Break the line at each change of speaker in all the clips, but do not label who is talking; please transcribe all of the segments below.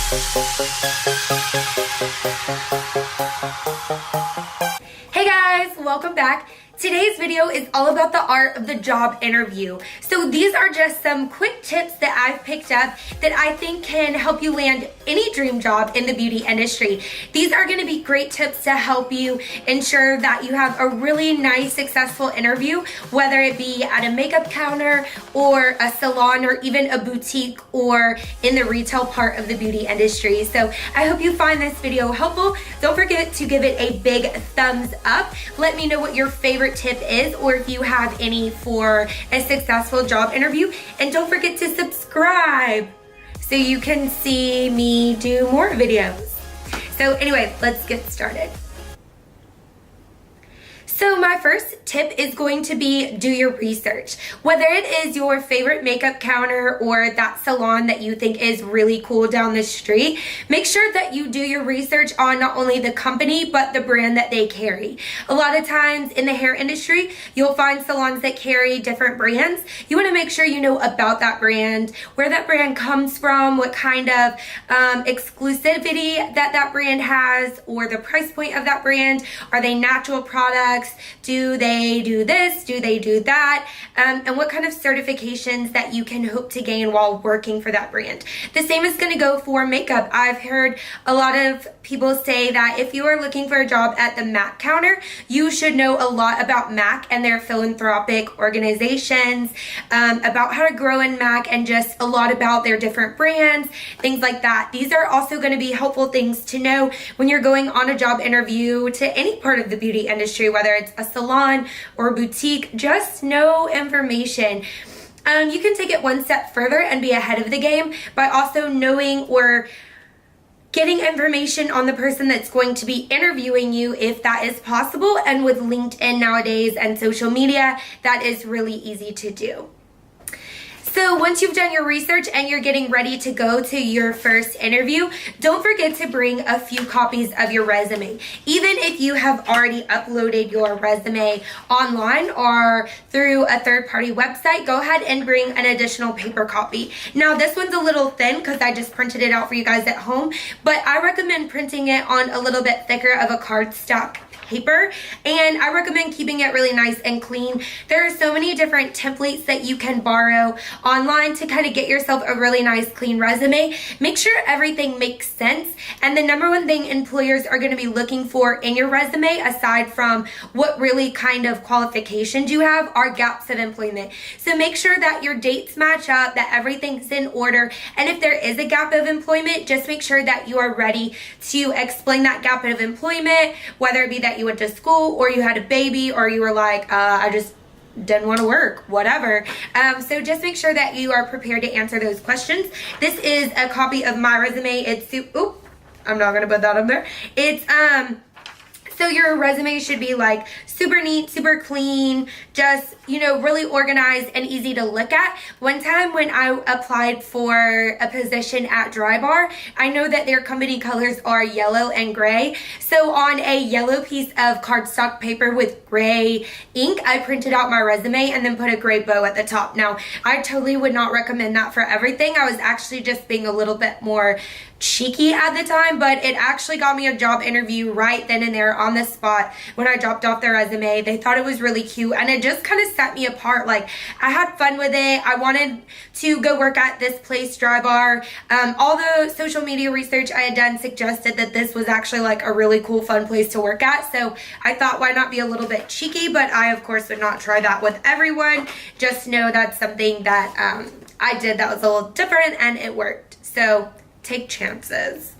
Hey guys, welcome back. Today's video is all about the art of the job interview. So these are just some quick tips that I've picked up that I think can help you land any dream job in the beauty industry. These are going to be great tips to help you ensure that you have a really nice, successful interview, whether it be at a makeup counter or a salon or even a boutique or in the retail part of the beauty industry. So I hope you find this video helpful. Don't forget to give it a big thumbs up. Let me know what your favorite tip is, or if you have any for a successful job interview. And don't forget to subscribe so you can see me do more videos. So anyway, let's get started. So my first tip is going to be do your research. Whether it is your favorite makeup counter or that salon that you think is really cool down the street, make sure that you do your research on not only the company, but the brand that they carry. A lot of times in the hair industry, you'll find salons that carry different brands. You want to make sure you know about that brand, where that brand comes from, what kind of exclusivity that brand has, or the price point of that brand. Are they natural products? Do they do this? Do they do that? And what kind of certifications that you can hope to gain while working for that brand. The same is going to go for makeup. I've heard a lot of people say that if you are looking for a job at the MAC counter, you should know a lot about MAC and their philanthropic organizations, about how to grow in MAC, and just a lot about their different brands, things like that. These are also going to be helpful things to know when you're going on a job interview to any part of the beauty industry, whether it's a salon or a boutique. Just know information. You can take it one step further and be ahead of the game by also knowing or getting information on the person that's going to be interviewing you, if that is possible. And with LinkedIn nowadays and social media, that is really easy to do. So once you've done your research and you're getting ready to go to your first interview, don't forget to bring a few copies of your resume. Even if you have already uploaded your resume online or through a third-party website, go ahead and bring an additional paper copy. Now this one's a little thin because I just printed it out for you guys at home, but I recommend printing it on a little bit thicker of a cardstock paper, and I recommend keeping it really nice and clean. There are so many different templates that you can borrow online to kind of get yourself a really nice clean resume. Make sure everything makes sense, and the number one thing employers are going to be looking for in your resume, aside from what really kind of qualifications you have, are gaps of employment. So make sure that your dates match up, that everything's in order, and if there is a gap of employment, just make sure that you are ready to explain that gap of employment, whether it be that you went to school or you had a baby or you were like, I just didn't want to work, whatever. So just make sure that you are prepared to answer those questions. This is a copy of my resume. It's, I'm not going to put that up there. It's, so your resume should be like super neat, super clean, just, you know, really organized and easy to look at. One time when I applied for a position at Drybar, I know that their company colors are yellow and gray. So on a yellow piece of cardstock paper with gray ink, I printed out my resume and then put a gray bow at the top. Now, I totally would not recommend that for everything. I was actually just being a little bit more cheeky at the time, but it actually got me a job interview right then and there on the spot. When I dropped off their resume, they thought it was really cute, and it just kind of set me apart. Like, I had fun with it. I wanted to go work at this place, Drybar. All the social media research I had done suggested that this was actually like a really cool, fun place to work at. So I thought, why not be a little bit cheeky? But I, of course, would not try that with everyone. Just know that's something that I did that was a little different, and it worked. So take chances.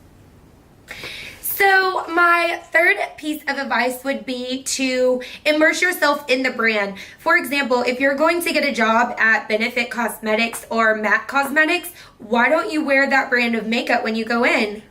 So my third piece of advice would be to immerse yourself in the brand. For example, if you're going to get a job at Benefit Cosmetics or MAC Cosmetics, why don't you wear that brand of makeup when you go in?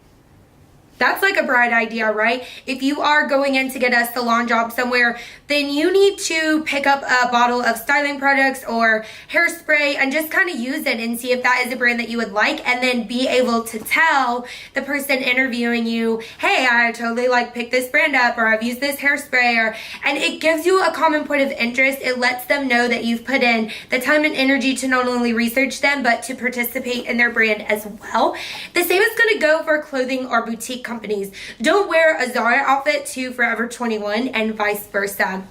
That's like a bright idea, right? If you are going in to get a salon job somewhere, then you need to pick up a bottle of styling products or hairspray and just kind of use it and see if that is a brand that you would like, and then be able to tell the person interviewing you, hey, I totally like picked this brand up, or I've used this hairspray, and it gives you a common point of interest. It lets them know that you've put in the time and energy to not only research them, but to participate in their brand as well. The same is going to go for clothing or boutique companies. Don't wear a Zara outfit to Forever 21 and vice versa.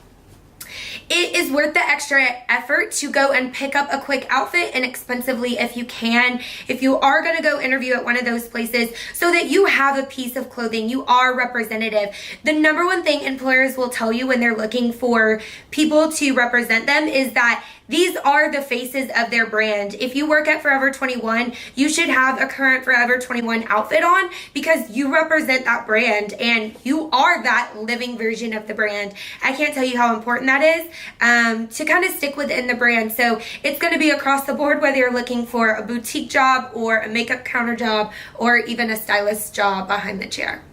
It is worth the extra effort to go and pick up a quick outfit inexpensively if you can, if you are going to go interview at one of those places, so that you have a piece of clothing, you are representative. The number one thing employers will tell you when they're looking for people to represent them is that these are the faces of their brand. If you work at Forever 21, you should have a current Forever 21 outfit on, because you represent that brand and you are that living version of the brand. I can't tell you how important that is to kind of stick within the brand. So it's going to be across the board, whether you're looking for a boutique job or a makeup counter job or even a stylist job behind the chair.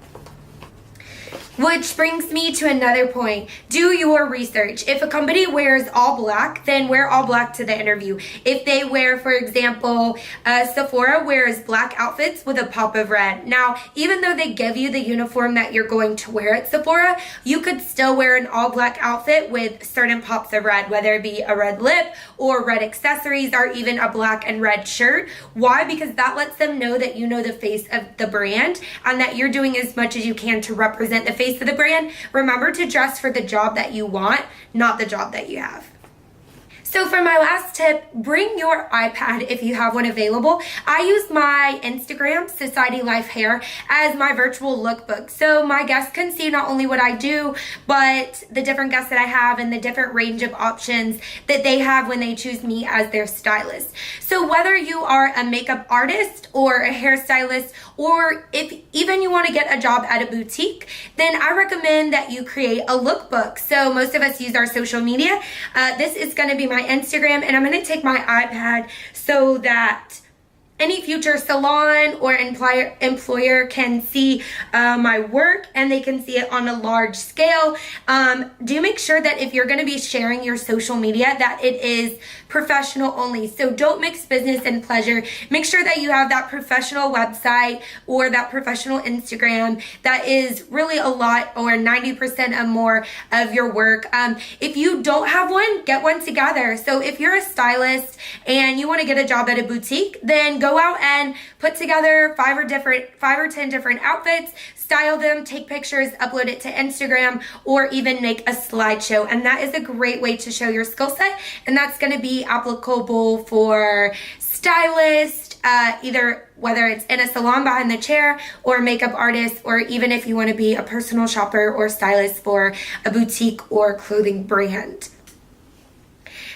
Which brings me to another point. Do your research. If a company wears all black, then wear all black to the interview. If they wear, for example, Sephora wears black outfits with a pop of red. Now, even though they give you the uniform that you're going to wear at Sephora, you could still wear an all black outfit with certain pops of red, whether it be a red lip or red accessories or even a black and red shirt. Why? Because that lets them know that you know the face of the brand and that you're doing as much as you can to represent the face of the brand. Remember to dress for the job that you want, not the job that you have. So for my last tip, bring your iPad if you have one available. I use my Instagram, Society Life Hair, as my virtual lookbook. So my guests can see not only what I do, but the different guests that I have and the different range of options that they have when they choose me as their stylist. So whether you are a makeup artist or a hairstylist, or if even you want to get a job at a boutique, then I recommend that you create a lookbook. So most of us use our social media. This is going to be my Instagram, and I'm going to take my iPad so that any future salon or employer can see my work and they can see it on a large scale. Do make sure that if you're going to be sharing your social media, that it is professional only. So don't mix business and pleasure. Make sure that you have that professional website or that professional Instagram that is really a lot, or 90% or more of your work. If you don't have one, get one together. So if you're a stylist and you want to get a job at a boutique, then go out and put together 5 or 10 different outfits, style them, take pictures, upload it to Instagram, or even make a slideshow. And that is a great way to show your skill set. And that's going to be applicable for stylists, either whether it's in a salon behind the chair or a makeup artist, or even if you want to be a personal shopper or stylist for a boutique or clothing brand.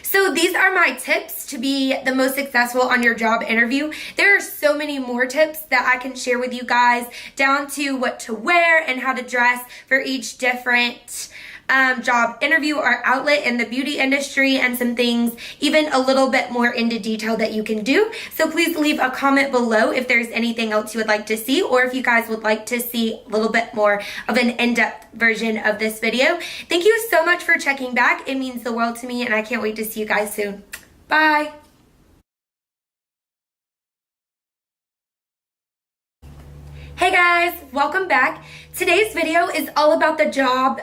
So these are my tips to be the most successful on your job interview. There are so many more tips that I can share with you guys, down to what to wear and how to dress for each different job interview or outlet in the beauty industry, and some things even a little bit more into detail that you can do. So please leave a comment below if there's anything else you would like to see, or if you guys would like to see a little bit more of an in-depth version of this video. Thank you so much for checking back. It means the world to me, and I can't wait to see you guys soon. Bye. Hey guys, welcome back. Today's video is all about the job